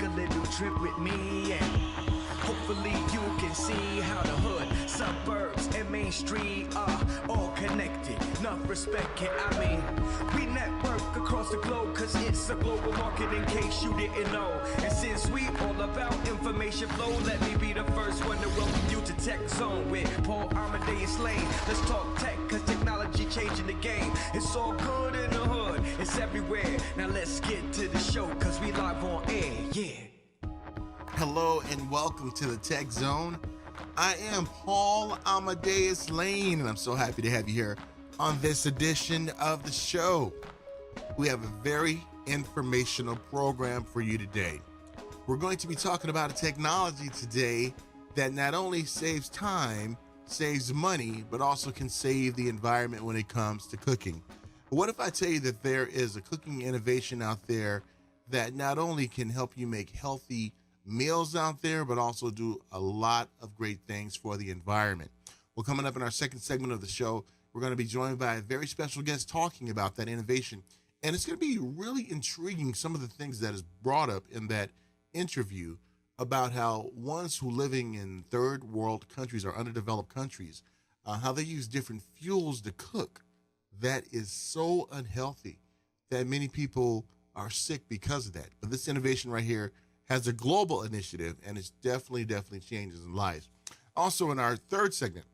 a little trip with me, and hopefully you can see how the hood, suburbs, and Main Street are all connected. Enough respect it, I mean, we network across the globe, cause it's a global market in case you didn't know. And since we all about information flow, let me be the first one to welcome you to Tech Zone with Paul Amadeus Lane. Let's talk tech, cause technology changing the game. It's all good in the hood, it's everywhere. Now let's get to the show, cause we live on air, yeah. Hello and welcome to the Tech Zone. I am Paul Amadeus Lane, and I'm so happy to have you here on this edition of the show. We have a very informational program for you today. We're going to be talking about a technology today that not only saves time, saves money, but also can save the environment when it comes to cooking. What if I tell you that there is a cooking innovation out there that not only can help you make healthy meals out there, but also do a lot of great things for the environment? Well, coming up in our second segment of the show, we're going to be joined by a very special guest talking about that innovation. And it's going to be really intriguing, some of the things that is brought up in that interview about how ones who living in third world countries or underdeveloped countries, how they use different fuels to cook. That is so unhealthy that many people are sick because of that. But this innovation right here has a global initiative, and it's definitely changes lives. Also, in our third segment,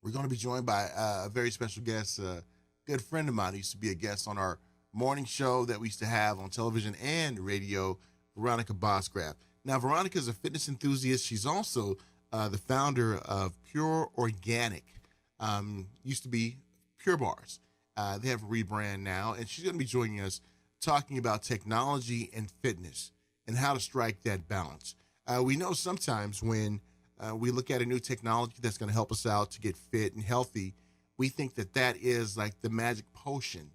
we're going to be joined by a very special guest, a good friend of mine who used to be a guest on our morning show that we used to have on television and radio, Veronica Boscraft. Now, Veronica is a fitness enthusiast. She's also the founder of Pure Organic. Used to be Pure Bars. They have a rebrand now, and she's going to be joining us talking about technology and fitness and how to strike that balance. We know sometimes when we look at a new technology that's going to help us out to get fit and healthy, we think that that is like the magic potion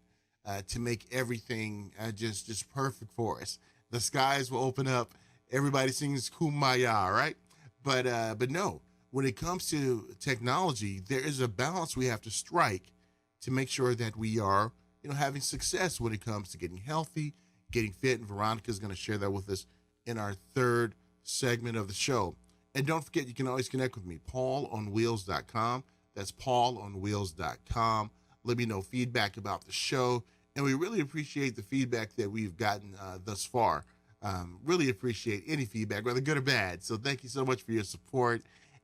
to make everything just perfect for us. The skies will open up. Everybody sings Kumbaya, right? But no, when it comes to technology, there is a balance we have to strike to make sure that we are, having success when it comes to getting healthy, getting fit. And Veronica is going to share that with us in our third segment of the show. And don't forget, you can always connect with me, paulonwheels.com. That's paulonwheels.com. Let me know feedback about the show. And we really appreciate the feedback that we've gotten thus far. Really appreciate any feedback, whether good or bad. So thank you so much for your support.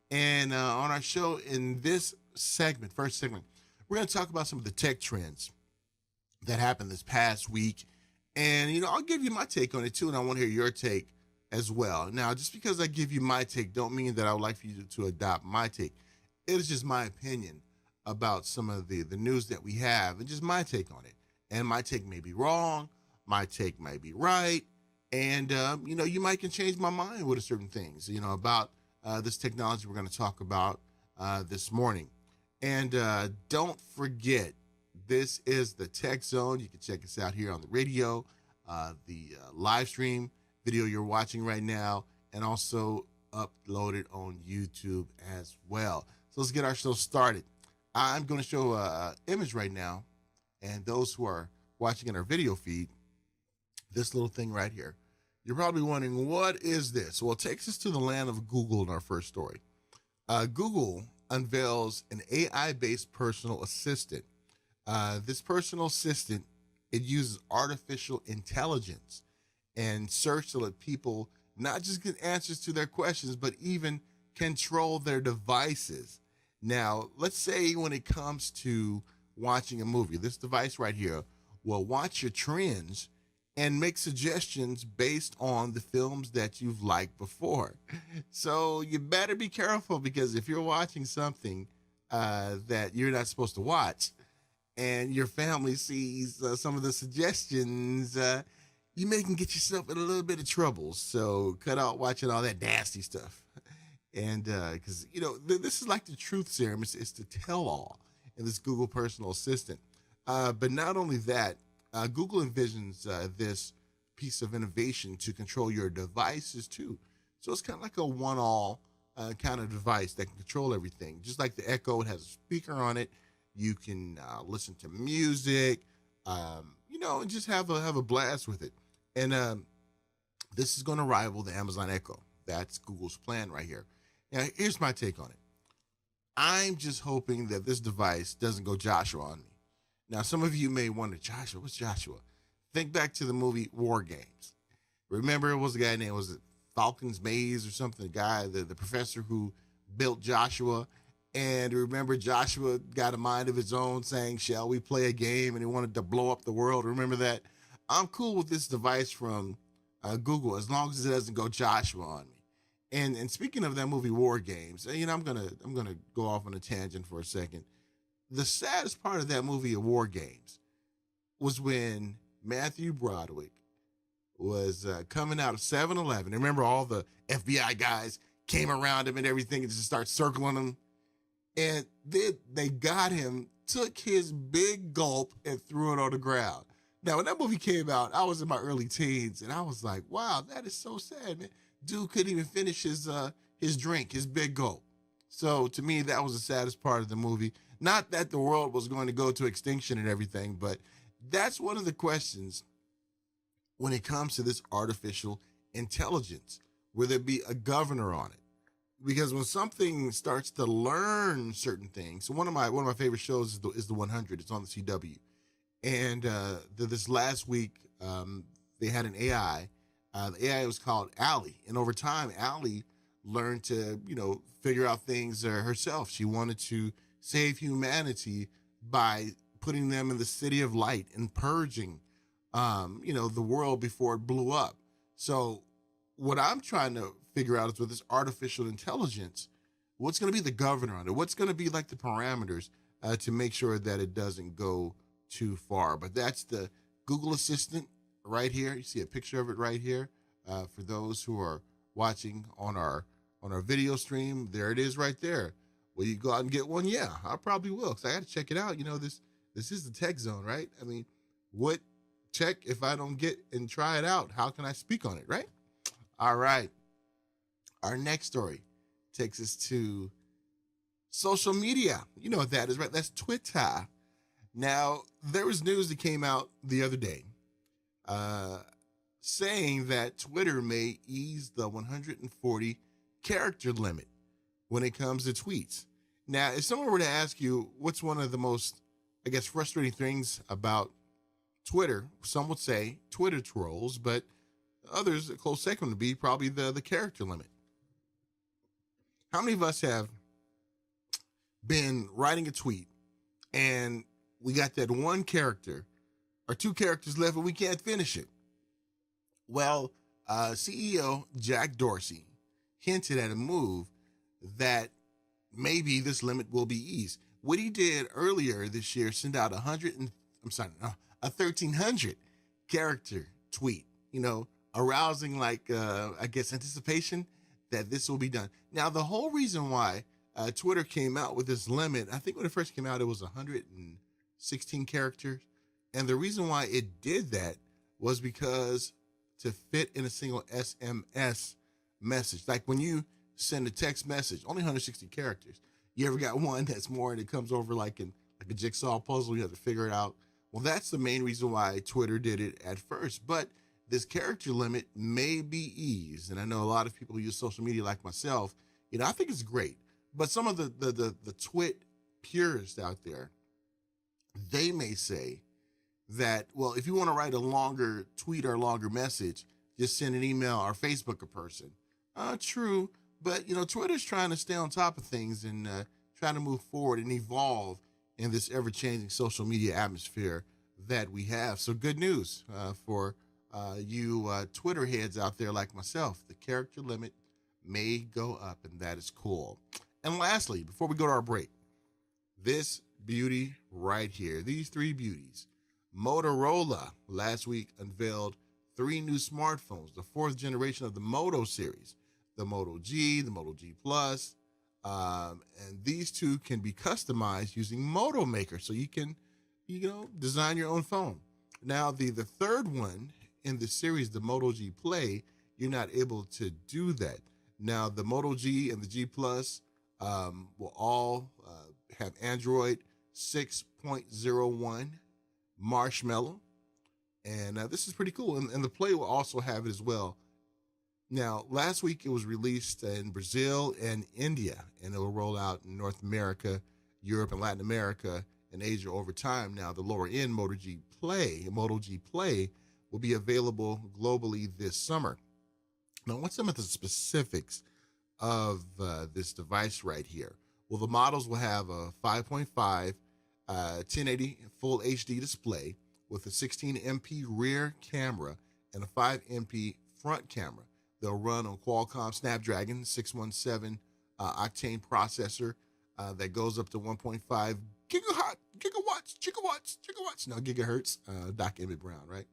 And on our show in this segment, first segment, we're going to talk about some of the tech trends that happened this past week. And, I'll give you my take on it too, and I want to hear your take as well. Now, just because I give you my take don't mean that I would like for you to adopt my take. It is just my opinion about some of the news that we have and just my take on it. And my take may be wrong. My take might be right. And, you might can change my mind with certain things, about this technology we're going to talk about this morning. And don't forget, this is the Tech Zone. You can check us out here on the radio, the live stream video you're watching right now, and also uploaded on YouTube as well. So let's get our show started. I'm going to show an image right now, and those who are watching in our video feed, this little thing right here. You're probably wondering, what is this? Well, it takes us to the land of Google in our first story. Google unveils an AI-based personal assistant. This personal assistant, it uses artificial intelligence and search to let people not just get answers to their questions, but even control their devices. Now, let's say when it comes to watching a movie, this device right here will watch your trends and make suggestions based on the films that you've liked before. So you better be careful, because if you're watching something that you're not supposed to watch and your family sees some of the suggestions, you may can get yourself in a little bit of trouble. So cut out watching all that nasty stuff. And because, this is like the truth serum. It's the tell-all in this Google personal assistant. But not only that, Google envisions this piece of innovation to control your devices too. So it's kind of like a one-all kind of device that can control everything. Just like the Echo, it has a speaker on it. You can listen to music, and just have a blast with it. And This is going to rival the Amazon Echo. That's Google's plan right here. Now, here's my take on it. I'm just hoping that this device doesn't go Joshua on me. Now, some of you may wonder, Joshua, what's Joshua? Think back to the movie War Games. Remember, it was a guy named, was it Falcon's Maze or something? The guy, the professor who built Joshua. And remember, Joshua got a mind of his own saying, shall we play a game? And he wanted to blow up the world. Remember that? I'm cool with this device from Google as long as it doesn't go Joshua on me. And speaking of that movie War Games, I'm gonna go off on a tangent for a second. The saddest part of that movie War Games was when Matthew Broderick was coming out of 7-Eleven. Remember, all the FBI guys came around him and everything and just start circling him. And then they got him, took his big gulp and threw it on the ground. Now, when that movie came out, I was in my early teens, and I was like, wow, that is so sad, man. Dude couldn't even finish his drink, his big gulp. So to me, that was the saddest part of the movie. Not that the world was going to go to extinction and everything, but that's one of the questions when it comes to this artificial intelligence. Will there be a governor on it? Because when something starts to learn certain things, so one of my favorite shows is the 100. It's on the CW, and this last week they had an AI. The AI was called Allie, and over time, Allie learned to figure out things herself. She wanted to save humanity by putting them in the city of light and purging, the world before it blew up. So what I'm trying to figure out is with this artificial intelligence, what's going to be the governor on it? What's going to be like the parameters to make sure that it doesn't go too far? But that's the Google Assistant right here. You see a picture of it right here. For those who are watching on our video stream, there it is right there. Will you go out and get one? Yeah, I probably will, because I got to check it out. This is the Tech Zone, right? I mean, what check if I don't get and try it out? How can I speak on it, right? All right. Our next story takes us to social media. You know what that is, right? That's Twitter. Now, there was news that came out the other day saying that Twitter may ease the 140 character limit when it comes to tweets. Now, if someone were to ask you what's one of the most, frustrating things about Twitter, some would say Twitter trolls, but others, a close second would be probably the character limit. How many of us have been writing a tweet and we got that one character or two characters left and we can't finish it? Well, CEO Jack Dorsey hinted at a move that maybe this limit will be eased. What he did earlier this year, send out a 1,300 character tweet, arousing anticipation that this will be done. Now, the whole reason why Twitter came out with this limit, I think when it first came out, it was 116 characters. And the reason why it did that was because to fit in a single SMS message. Like when you send a text message, only 160 characters. You ever got one that's more and it comes over like a jigsaw puzzle, you have to figure it out. Well, that's the main reason why Twitter did it at first. But this character limit may be eased. And I know a lot of people who use social media like myself, I think it's great. But some of the twit purists out there, they may say that, well, if you want to write a longer tweet or a longer message, just send an email or Facebook a person. True. But, Twitter's trying to stay on top of things and trying to move forward and evolve in this ever-changing social media atmosphere that we have. So good news for you Twitter heads out there like myself. The character limit may go up, and that is cool. And lastly, before we go to our break, this beauty right here, these three beauties. Motorola last week unveiled 3 new smartphones, the 4th generation of the Moto series, the Moto G, the Moto G Plus, and these two can be customized using Moto Maker, so you can, design your own phone. Now, the third one in the series, the Moto G Play, you're not able to do that. Now, the Moto G and the G Plus will all have Android 6.01 Marshmallow, and this is pretty cool. And the Play will also have it as well, Now, last week it was released in Brazil and India, and it will roll out in North America, Europe, and Latin America, and Asia over time. Now, the lower end Moto G Play, will be available globally this summer. Now, what's some of the specifics of this device right here? Well, the models will have a 5.5 1080 full HD display with a 16 MP rear camera and a 5 MP front camera. They'll run on Qualcomm Snapdragon 617 octane processor that goes up to 1.5 gigawatts, no gigahertz, Doc Emmett Brown, right?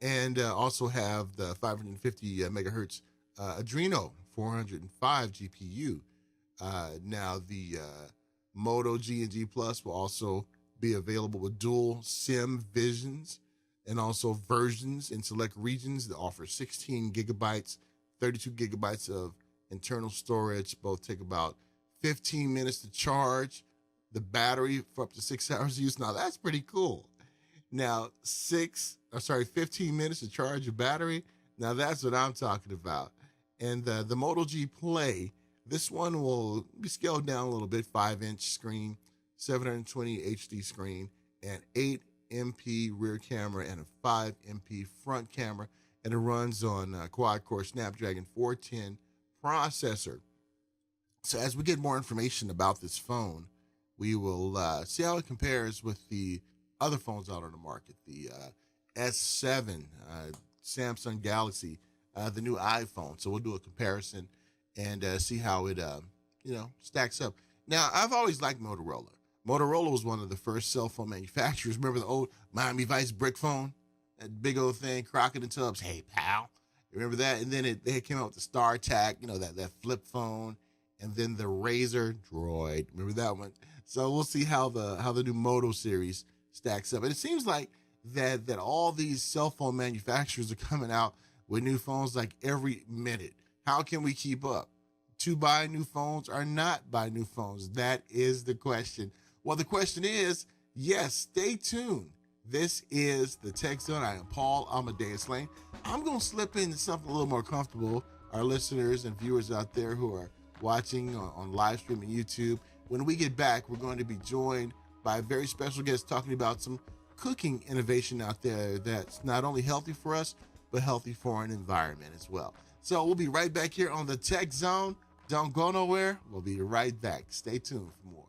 And also have the 550 megahertz Adreno 405 GPU. Now the Moto G and G Plus will also be available with dual SIM visions and also versions in select regions that offer 16 gigabytes, 32 gigabytes of internal storage. Both take about 15 minutes to charge the battery for up to 6 hours use. Now that's pretty cool. Now 15 minutes to charge your battery. Now that's what I'm talking about. And the Moto G Play, this one will be scaled down a little bit, 5-inch screen, 720 HD screen, and 8 MP rear camera and a 5 MP front camera. And it runs on quad-core Snapdragon 410 processor. So as we get more information about this phone, we will see how it compares with the other phones out on the market, the S7, Samsung Galaxy, the new iPhone. So we'll do a comparison and see how it, stacks up. Now, I've always liked Motorola. Motorola was one of the first cell phone manufacturers. Remember the old Miami Vice brick phone? That big old thing, Crockett and Tubbs. Hey, pal. Remember that? And then they came out with the StarTAC, that flip phone, and then the Razor Droid. Remember that one? So we'll see how the new Moto series stacks up. And it seems like that all these cell phone manufacturers are coming out with new phones like every minute. How can we keep up? To buy new phones or not buy new phones? That is the question. Well, the question is, yes, stay tuned. This is the Tech Zone. I am Paul Amadeus Lane. I'm going to slip into something a little more comfortable. Our listeners and viewers out there who are watching on live stream and YouTube, when we get back, we're going to be joined by a very special guest talking about some cooking innovation out there that's not only healthy for us, but healthy for an environment as well. So we'll be right back here on the Tech Zone. Don't go nowhere. We'll be right back. Stay tuned for more.